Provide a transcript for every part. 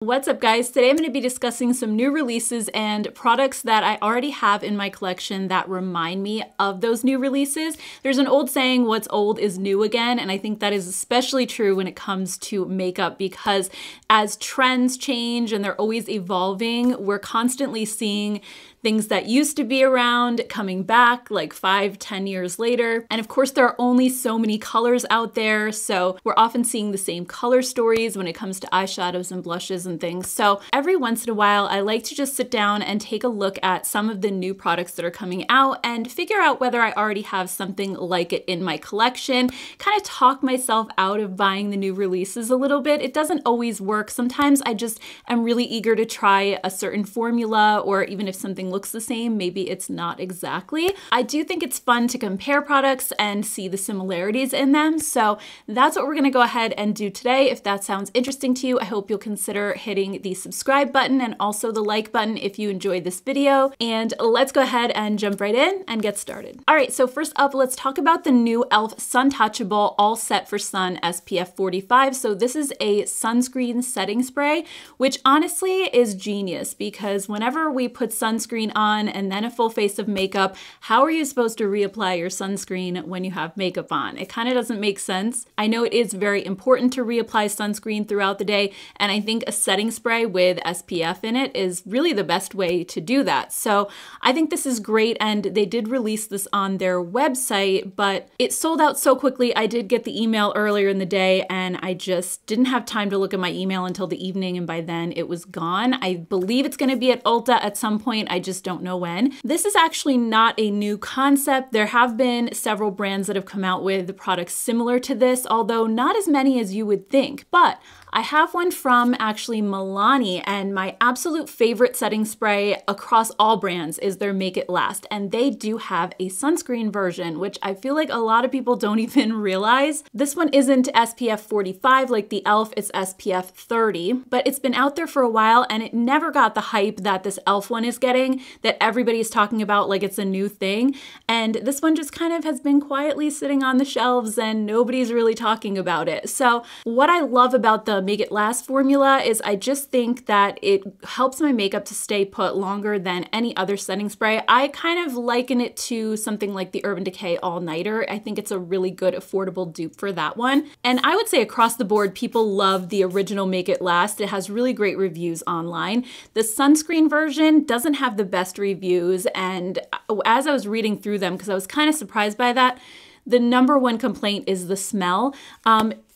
What's up, guys? Today I'm going to be discussing some new releases and products that I already have in my collection that remind me of those new releases. There's an old saying, what's old is new again, and I think that is especially true when it comes to makeup because as trends change and they're always evolving, we're constantly seeing things that used to be around coming back like 5-10 years later. And of course, there are only so many colors out there, so we're often seeing the same color stories when it comes to eyeshadows and blushes and things. So every once in a while, I like to just sit down and take a look at some of the new products that are coming out and figure out whether I already have something like it in my collection, kind of talk myself out of buying the new releases a little bit. It doesn't always work. Sometimes I just am really eager to try a certain formula, or even if something looks the same, maybe it's not exactly. I do think it's fun to compare products and see the similarities in them. So that's what we're gonna go ahead and do today. If that sounds interesting to you, I hope you'll consider hitting the subscribe button and also the like button if you enjoyed this video. And let's go ahead and jump right in and get started. All right, so first up, let's talk about the new e.l.f. Sun Touchable All Set for Sun SPF 45. So this is a sunscreen setting spray, which honestly is genius because whenever we put sunscreen on and then a full face of makeup, how are you supposed to reapply your sunscreen when you have makeup on? It kind of doesn't make sense. I know it is very important to reapply sunscreen throughout the day, and I think a setting spray with SPF in it is really the best way to do that. So I think this is great, and they did release this on their website, but it sold out so quickly. I did get the email earlier in the day, and I just didn't have time to look at my email until the evening, and by then it was gone. I believe it's going to be at Ulta at some point. I just don't know when. This is actually not a new concept. There have been several brands that have come out with products similar to this, although not as many as you would think. But I have one from actually Milani, and my absolute favorite setting spray across all brands is their Make It Last, and they do have a sunscreen version, which I feel like a lot of people don't even realize. This one isn't SPF 45 like the e.l.f., it's SPF 30, but it's been out there for a while and it never got the hype that this e.l.f. one is getting, that everybody's talking about like it's a new thing. And this one just kind of has been quietly sitting on the shelves and nobody's really talking about it. So what I love about the Make It Last formula is I just think that it helps my makeup to stay put longer than any other setting spray. I kind of liken it to something like the Urban Decay All Nighter. I think it's a really good affordable dupe for that one. And I would say across the board, people love the original Make It Last. It has really great reviews online. The sunscreen version doesn't have the best reviews, and as I was reading through them, because I was kind of surprised by that, the #1 complaint is the smell.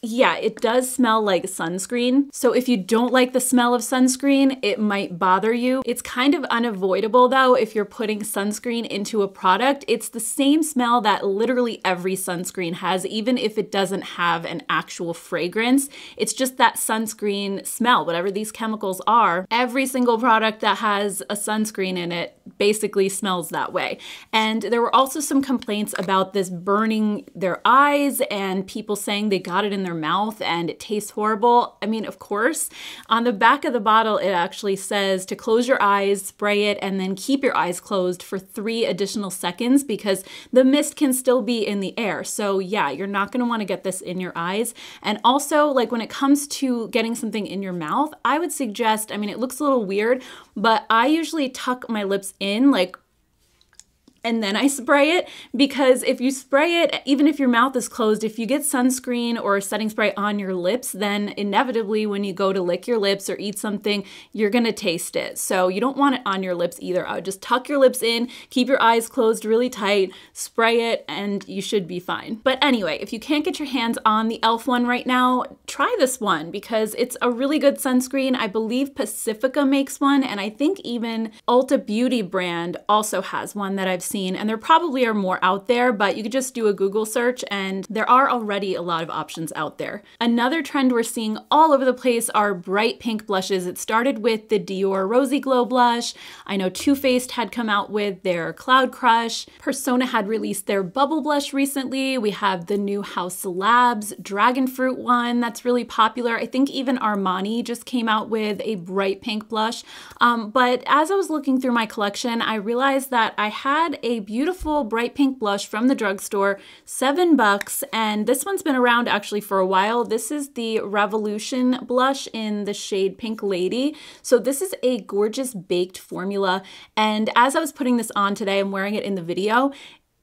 Yeah, it does smell like sunscreen. So if you don't like the smell of sunscreen, it might bother you. It's kind of unavoidable though if you're putting sunscreen into a product. It's the same smell that literally every sunscreen has, even if it doesn't have an actual fragrance. It's just that sunscreen smell, whatever these chemicals are. Every single product that has a sunscreen in it basically smells that way. And there were also some complaints about this burning their eyes and people saying they got it in their mouth and it tastes horrible. I mean, of course, on the back of the bottle, it actually says to close your eyes, spray it, and then keep your eyes closed for 3 additional seconds because the mist can still be in the air. So yeah, you're not gonna wanna get this in your eyes. And also, like when it comes to getting something in your mouth, I would suggest, I mean, it looks a little weird, but I usually tuck my lips in like and then I spray it, because if you spray it, even if your mouth is closed, if you get sunscreen or a setting spray on your lips, then inevitably when you go to lick your lips or eat something, you're gonna taste it. So you don't want it on your lips either. I would just tuck your lips in, keep your eyes closed really tight, spray it, and you should be fine. But anyway, if you can't get your hands on the e.l.f. one right now, try this one because it's a really good sunscreen. I believe Pacifica makes one, and I think even Ulta Beauty brand also has one that I've seen, and there probably are more out there, but you could just do a Google search and there are already a lot of options out there. Another trend we're seeing all over the place are bright pink blushes. It started with the Dior Rosy Glow Blush. I know Too Faced had come out with their Cloud Crush. Persona had released their Bubble Blush recently. We have the new House Labs Dragon Fruit one that's really popular. I think even Armani just came out with a bright pink blush. But as I was looking through my collection, I realized that I had a beautiful bright pink blush from the drugstore, $7, and this one's been around actually for a while. This is the Revolution blush in the shade Pink Lady. So this is a gorgeous baked formula, and as I was putting this on today, I'm wearing it in the video,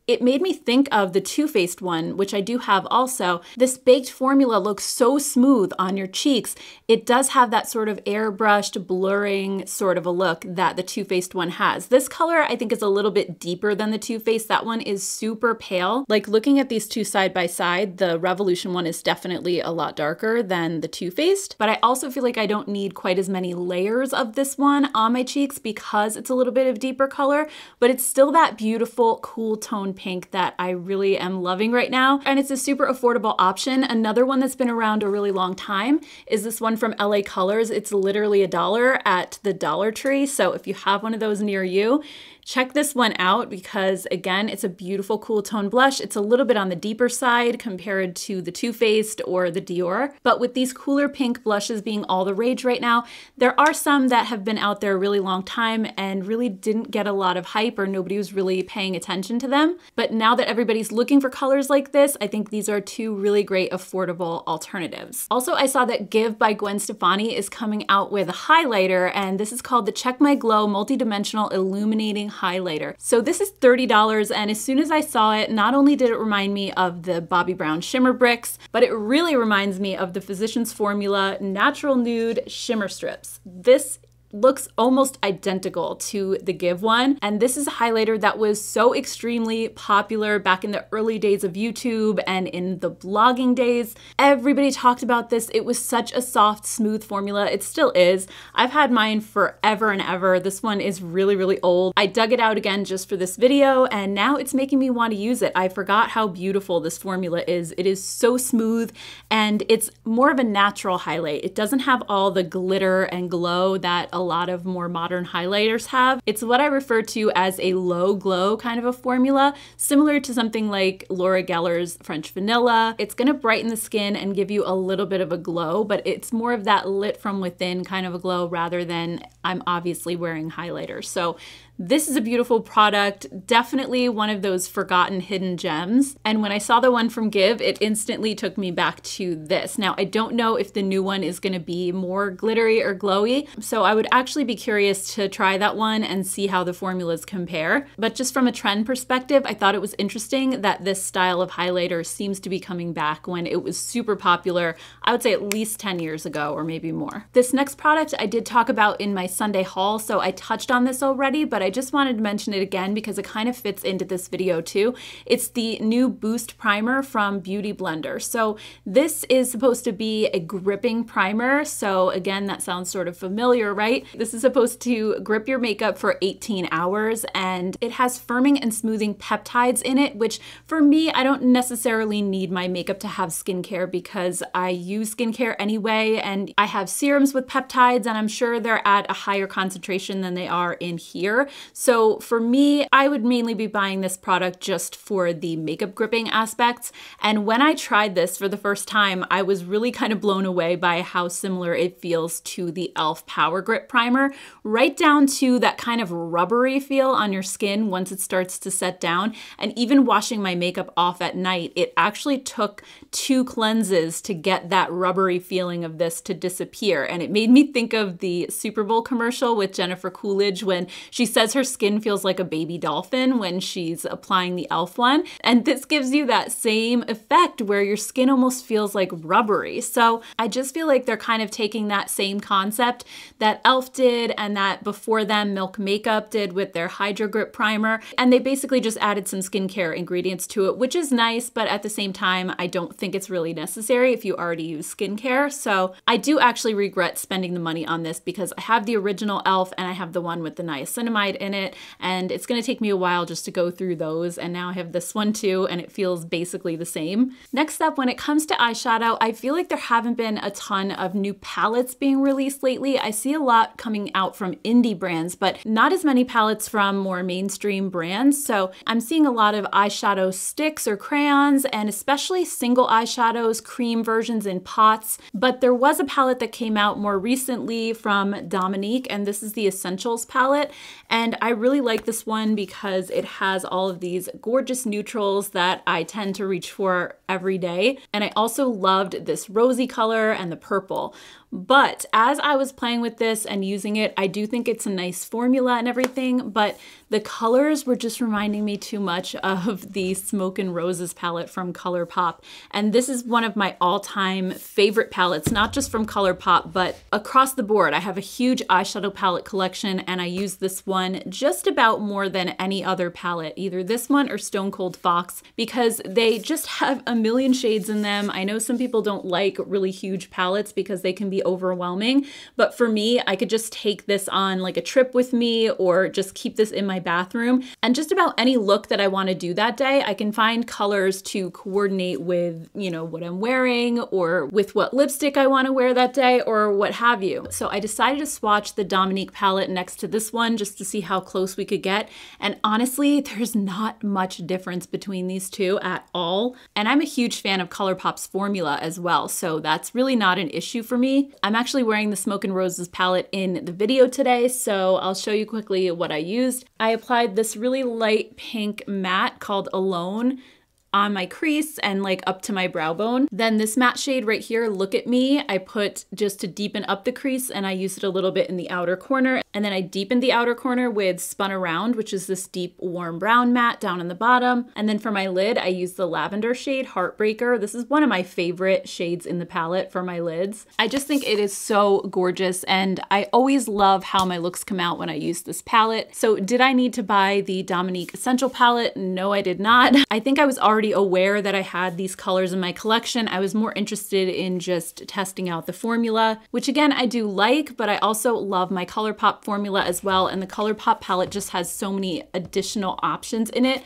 it made me think of the Too Faced one, which I do have also. This baked formula looks so smooth on your cheeks. It does have that sort of airbrushed, blurring sort of a look that the Too Faced one has. This color I think is a little bit deeper than the Too Faced. That one is super pale. Like looking at these two side by side, the Revolution one is definitely a lot darker than the Too Faced, but I also feel like I don't need quite as many layers of this one on my cheeks because it's a little bit of deeper color, but it's still that beautiful, cool tone pink that I really am loving right now. And it's a super affordable option. Another one that's been around a really long time is this one from LA Colors. It's literally $1 at the Dollar Tree. So if you have one of those near you, check this one out because again, it's a beautiful cool tone blush. It's a little bit on the deeper side compared to the Too Faced or the Dior, but with these cooler pink blushes being all the rage right now, there are some that have been out there a really long time and really didn't get a lot of hype or nobody was really paying attention to them. But now that everybody's looking for colors like this, I think these are two really great affordable alternatives. Also, I saw that Give by Gwen Stefani is coming out with a highlighter, and this is called the Check My Glow Multidimensional Illuminating Highlighter. So this is $30, and as soon as I saw it, not only did it remind me of the Bobbi Brown Shimmer Bricks, but it really reminds me of the Physicians Formula Natural Nude Shimmer Strips. This looks almost identical to the Give one. And this is a highlighter that was so extremely popular back in the early days of YouTube and in the blogging days. Everybody talked about this. It was such a soft, smooth formula. It still is. I've had mine forever and ever. This one is really, really old. I dug it out again just for this video, and now it's making me want to use it. I forgot how beautiful this formula is. It is so smooth, and it's more of a natural highlight. It doesn't have all the glitter and glow that a lot of more modern highlighters have. It's what I refer to as a low glow kind of a formula, similar to something like Laura Geller's French Vanilla. It's gonna brighten the skin and give you a little bit of a glow, but it's more of that lit from within kind of a glow rather than I'm obviously wearing highlighter. So this is a beautiful product, definitely one of those forgotten hidden gems. And when I saw the one from Give, it instantly took me back to this. Now, I don't know if the new one is gonna be more glittery or glowy, so I would actually be curious to try that one and see how the formulas compare. But just from a trend perspective, I thought it was interesting that this style of highlighter seems to be coming back when it was super popular, I would say at least 10 years ago or maybe more. This next product I did talk about in my Sunday haul, so I touched on this already, but I just wanted to mention it again because it kind of fits into this video too. It's the new Boost Primer from Beauty Blender. So this is supposed to be a gripping primer. So again, that sounds sort of familiar, right? This is supposed to grip your makeup for 18 hours, and it has firming and smoothing peptides in it, which for me, I don't necessarily need my makeup to have skincare because I use skincare anyway, and I have serums with peptides, and I'm sure they're at a higher concentration than they are in here. So for me, I would mainly be buying this product just for the makeup gripping aspects. And when I tried this for the first time, I was really kind of blown away by how similar it feels to the e.l.f. Power Grip Primer, right down to that kind of rubbery feel on your skin once it starts to set down. And even washing my makeup off at night, it actually took 2 cleanses to get that rubbery feeling of this to disappear. And it made me think of the Super Bowl commercial with Jennifer Coolidge when she says her skin feels like a baby dolphin when she's applying the e.l.f. one. And this gives you that same effect where your skin almost feels like rubbery. So I just feel like they're kind of taking that same concept that e.l.f. did and that before them Milk Makeup did with their Hydro Grip Primer. And they basically just added some skincare ingredients to it, which is nice, but at the same time, I don't think it's really necessary if you already use skincare. So I do actually regret spending the money on this because I have the original e.l.f. and I have the one with the niacinamide in it, and it's gonna take me a while just to go through those, and now I have this one too, and it feels basically the same. Next up, when it comes to eyeshadow, I feel like there haven't been a ton of new palettes being released lately. I see a lot coming out from indie brands, but not as many palettes from more mainstream brands. So I'm seeing a lot of eyeshadow sticks or crayons, and especially single eyeshadows, cream versions in pots. But there was a palette that came out more recently from Dominique Dominique, and this is the Essentials palette. And I really like this one because it has all of these gorgeous neutrals that I tend to reach for every day. And I also loved this rosy color and the purple. But as I was playing with this and using it, I do think it's a nice formula and everything, but the colors were just reminding me too much of the Smoke and Roses palette from Colourpop. And this is one of my all-time favorite palettes, not just from Colourpop, but across the board. I have a huge eyeshadow palette collection, and I use this one just about more than any other palette, either this one or Stone Cold Fox, because they just have a million shades in them. I know some people don't like really huge palettes because they can be overwhelming, but for me, I could just take this on like a trip with me or just keep this in my bathroom, and just about any look that I want to do that day, I can find colors to coordinate with, you know, what I'm wearing or with what lipstick I want to wear that day or what have you. So I decided to swatch the Dominique palette next to this one just to see how close we could get, and honestly, there's not much difference between these two at all. And I'm a huge fan of Colourpop's formula as well, so that's really not an issue for me. I'm actually wearing the Smoke and Roses palette in the video today, so I'll show you quickly what I used. I applied this really light pink matte called Alone on my crease and like up to my brow bone. Then this matte shade right here, Look at Me, I put just to deepen up the crease, and I used it a little bit in the outer corner. And then I deepened the outer corner with Spun Around, which is this deep warm brown matte down in the bottom. And then for my lid, I used the lavender shade Heartbreaker. This is one of my favorite shades in the palette for my lids. I just think it is so gorgeous, and I always love how my looks come out when I use this palette. So did I need to buy the Dominique Essential palette? No, I did not. I think I was already aware that I had these colors in my collection. I was more interested in just testing out the formula, which again, I do like, but I also love my Colourpop formula as well. And the Colourpop palette just has so many additional options in it.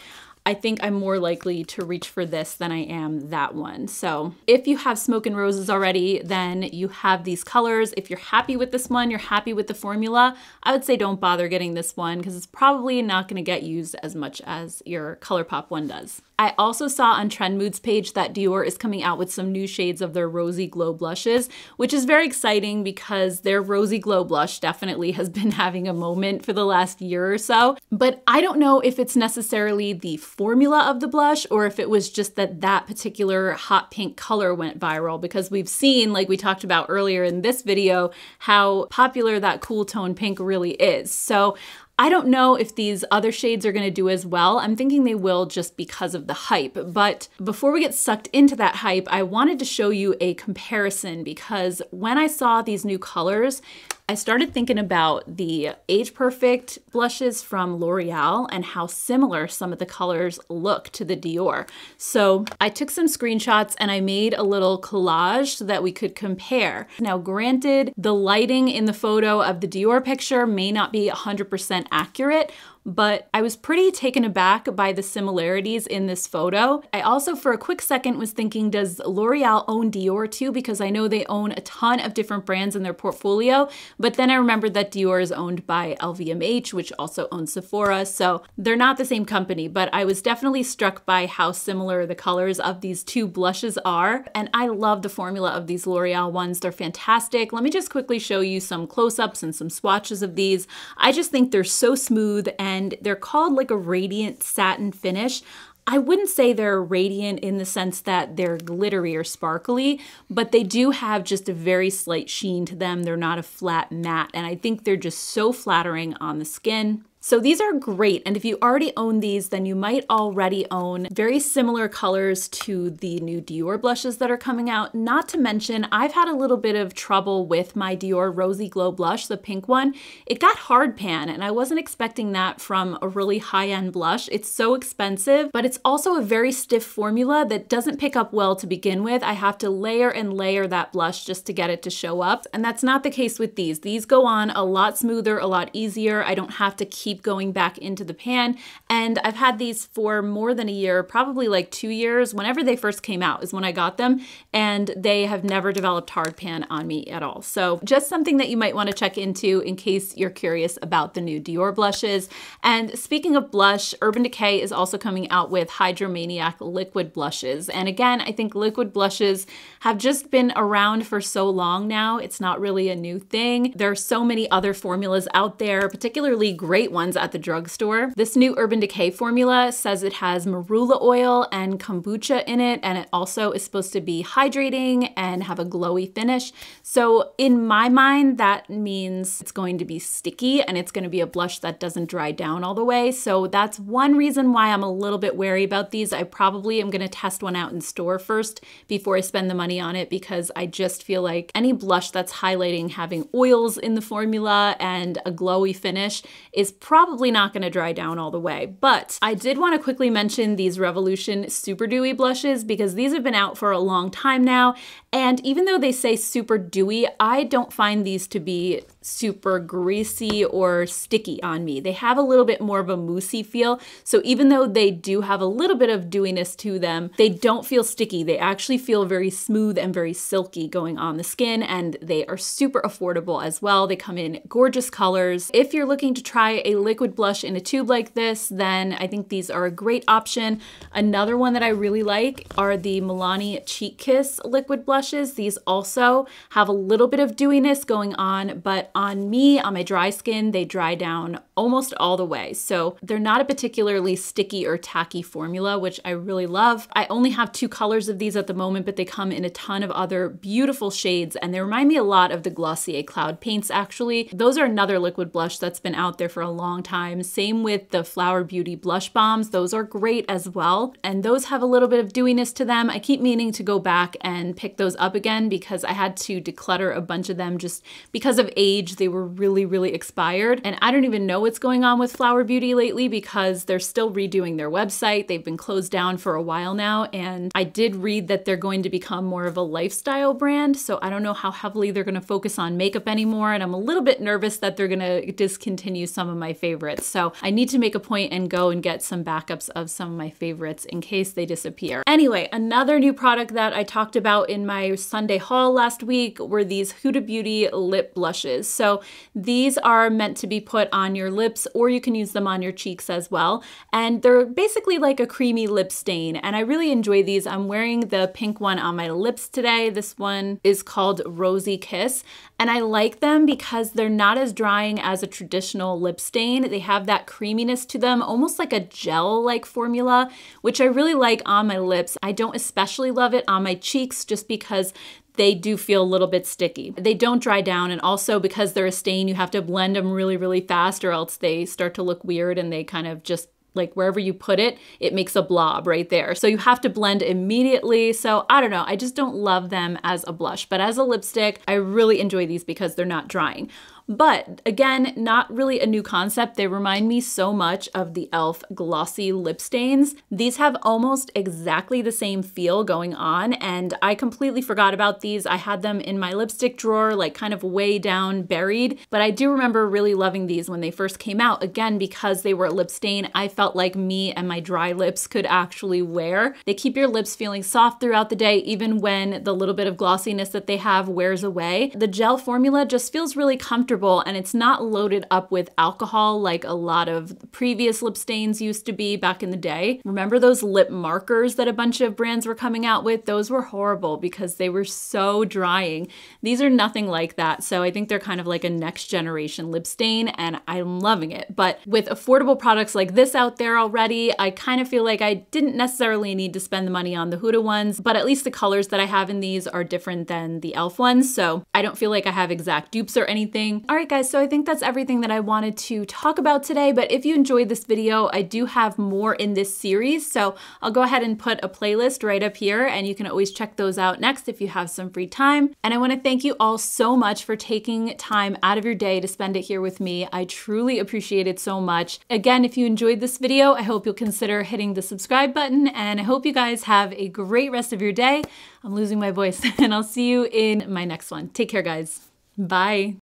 I think I'm more likely to reach for this than I am that one. So if you have Smoke and Roses already, then you have these colors. If you're happy with this one, you're happy with the formula, I would say don't bother getting this one because it's probably not going to get used as much as your Colourpop one does. I also saw on Trend Mood's page that Dior is coming out with some new shades of their Rosy Glow blushes, which is very exciting because their Rosy Glow blush definitely has been having a moment for the last year or so. But I don't know if it's necessarily the formula of the blush or if it was just that that particular hot pink color went viral, because we've seen, like we talked about earlier in this video, how popular that cool tone pink really is. So I don't know if these other shades are going to do as well. I'm thinking they will just because of the hype. But before we get sucked into that hype, I wanted to show you a comparison, because when I saw these new colors, I started thinking about the Age Perfect blushes from L'Oreal and how similar some of the colors look to the Dior. So I took some screenshots and I made a little collage so that we could compare. Now, granted, the lighting in the photo of the Dior picture may not be 100% accurate, but I was pretty taken aback by the similarities in this photo. I also, for a quick second, was thinking, does L'Oreal own Dior too? Because I know they own a ton of different brands in their portfolio, but then I remembered that Dior is owned by LVMH, which also owns Sephora, so they're not the same company, but I was definitely struck by how similar the colors of these two blushes are, and I love the formula of these L'Oreal ones. They're fantastic. Let me just quickly show you some close-ups and some swatches of these. I just think they're so smooth, and they're called like a radiant satin finish. I wouldn't say they're radiant in the sense that they're glittery or sparkly, but they do have just a very slight sheen to them. They're not a flat matte, and I think they're just so flattering on the skin. So these are great, and if you already own these, then you might already own very similar colors to the new Dior blushes that are coming out. Not to mention, I've had a little bit of trouble with my Dior Rosy Glow Blush, the pink one. It got hard pan, and I wasn't expecting that from a really high-end blush. It's so expensive, but it's also a very stiff formula that doesn't pick up well to begin with. I have to layer and layer that blush just to get it to show up, and that's not the case with these. These go on a lot smoother, a lot easier. I don't have to keep keep going back into the pan. And I've had these for more than a year, probably like 2 years. Whenever they first came out is when I got them, and they have never developed hard pan on me at all. So just something that you might want to check into in case you're curious about the new Dior blushes. And speaking of blush, Urban Decay is also coming out with Hydromaniac liquid blushes. And again, I think liquid blushes have just been around for so long now. It's not really a new thing. There are so many other formulas out there, particularly great ones at the drugstore. This new Urban Decay formula says it has marula oil and kombucha in it, and it also is supposed to be hydrating and have a glowy finish. So in my mind, that means it's going to be sticky and it's going to be a blush that doesn't dry down all the way. So that's one reason why I'm a little bit wary about these. I probably am going to test one out in store first before I spend the money on it, because I just feel like any blush that's highlighting having oils in the formula and a glowy finish is probably not going to dry down all the way. But I did want to quickly mention these Revolution Super Dewy blushes, because these have been out for a long time now. And even though they say super dewy, I don't find these to be super greasy or sticky on me. They have a little bit more of a moussey feel. So even though they do have a little bit of dewiness to them, they don't feel sticky. They actually feel very smooth and very silky going on the skin, and they are super affordable as well. They come in gorgeous colors. If you're looking to try a liquid blush in a tube like this, then I think these are a great option. Another one that I really like are the Milani Cheek Kiss liquid blushes. These also have a little bit of dewiness going on, but on me, on my dry skin, they dry down almost all the way. So they're not a particularly sticky or tacky formula, which I really love. I only have 2 colors of these at the moment, but they come in a ton of other beautiful shades, and they remind me a lot of the Glossier Cloud Paints actually. Those are another liquid blush that's been out there for a long time. Same with the Flower Beauty Blush Bombs. Those are great as well. And those have a little bit of dewiness to them. I keep meaning to go back and pick those up again because I had to declutter a bunch of them just because of age. They were really, really expired. And I don't even know what's going on with Flower Beauty lately because they're still redoing their website. They've been closed down for a while now. And I did read that they're going to become more of a lifestyle brand. So I don't know how heavily they're going to focus on makeup anymore. And I'm a little bit nervous that they're going to discontinue some of my favorites. So I need to make a point and go and get some backups of some of my favorites in case they disappear. Anyway, another new product that I talked about in my Sunday haul last week were these Huda Beauty lip blushes. So these are meant to be put on your lips, or you can use them on your cheeks as well. And they're basically like a creamy lip stain. And I really enjoy these. I'm wearing the pink one on my lips today. This one is called Rosy Kiss. And I like them because they're not as drying as a traditional lip stain. They have that creaminess to them, almost like a gel-like formula, which I really like on my lips. I don't especially love it on my cheeks just because they do feel a little bit sticky. They don't dry down, and also because they're a stain, you have to blend them really, really fast or else they start to look weird and they kind of just like wherever you put it, it makes a blob right there. So you have to blend immediately. So I don't know, I just don't love them as a blush, but as a lipstick, I really enjoy these because they're not drying. But again, not really a new concept. They remind me so much of the e.l.f. glossy lip stains. These have almost exactly the same feel going on, and I completely forgot about these. I had them in my lipstick drawer, like kind of way down buried, but I do remember really loving these when they first came out. Again, because they were a lip stain, I felt like me and my dry lips could actually wear. They keep your lips feeling soft throughout the day, even when the little bit of glossiness that they have wears away. The gel formula just feels really comfortable, and it's not loaded up with alcohol like a lot of previous lip stains used to be back in the day. Remember those lip markers that a bunch of brands were coming out with? Those were horrible because they were so drying. These are nothing like that. So I think they're kind of like a next generation lip stain, and I'm loving it. But with affordable products like this out there already, I kind of feel like I didn't necessarily need to spend the money on the Huda ones, but at least the colors that I have in these are different than the e.l.f. ones. So I don't feel like I have exact dupes or anything. All right, guys, so I think that's everything that I wanted to talk about today, but if you enjoyed this video, I do have more in this series, so I'll go ahead and put a playlist right up here, and you can always check those out next if you have some free time. And I want to thank you all so much for taking time out of your day to spend it here with me. I truly appreciate it so much. Again, if you enjoyed this video, I hope you'll consider hitting the subscribe button, and I hope you guys have a great rest of your day. I'm losing my voice, and I'll see you in my next one. Take care, guys. Bye.